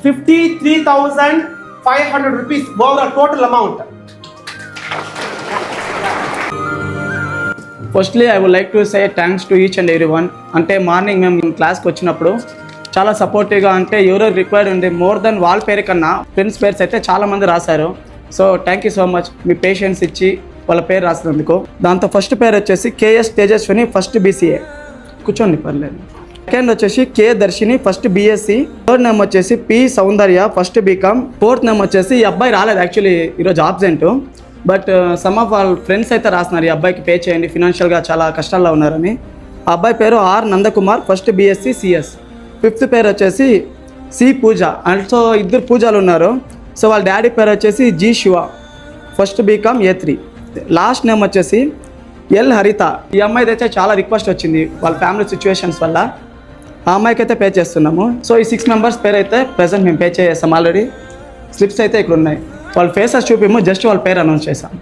53,500 rupees overall total amount. Firstly I would like to say thanks to each and every one. అంటే morning మేము క్లాస్కి వచ్చినప్పుడు చాలా సపోర్టివ్గా, అంటే ఎవరో రిక్వైర్డ్ ఉంది మోర్ దెన్ వాళ్ళ పేరు కన్నా ఫ్రెండ్స్ పేర్స్ అయితే చాలామంది రాశారు. So thank you so much me patience ఇచ్చి వాళ్ళ పేరు రాసినందుకు. దాంతో ఫస్ట్ పేరు వచ్చేసి కేఎస్ తేజస్విని, ఫస్ట్ బీసీఏ. కూర్చోండి పర్లేదు. సెకండ్ వచ్చేసి కే దర్శిని, ఫస్ట్ బీఎస్సీ. థర్డ్ నేమ్ వచ్చేసి పి సౌందర్య, ఫస్ట్ బీకామ్. ఫోర్త్ నేమ్ వచ్చేసి ఈ అబ్బాయి రాలేదు, యాక్చువల్లీ ఈరోజు ఆబ్సెంట్. బట్ సమ్ ఆఫ్ వాళ్ళ ఫ్రెండ్స్ అయితే రాస్తున్నారు ఈ అబ్బాయికి పే చేయండి, ఫినాన్షియల్గా చాలా కష్టాల్లో ఉన్నారని. ఆ అబ్బాయి పేరు R Nandakumar, first BSc CS. Fifth పేరు వచ్చేసి సి పూజ, ఆల్సో ఇద్దరు పూజలు ఉన్నారు. సో వాళ్ళ డాడీ పేరు వచ్చేసి G Shiva, first BCom A3. Last name వచ్చేసి ఎల్ హరిత. ఈ అమ్మాయిది అయితే చాలా రిక్వెస్ట్ వచ్చింది వాళ్ళ ఫ్యామిలీ సిచ్యువేషన్స్ వల్ల, ఆ అమ్మాయికి అయితే పే చేస్తున్నాము. సో ఈ 6 మెంబర్స్ పేరు అయితే ప్రెసెంట్ మేము పే చేస్తాం. ఆల్రెడీ స్లిప్స్ అయితే ఇక్కడ ఉన్నాయి. వాళ్ళ ఫేసెస్ చూపిము, జస్ట్ వాళ్ళ పేరు అనౌన్స్ చేశాం.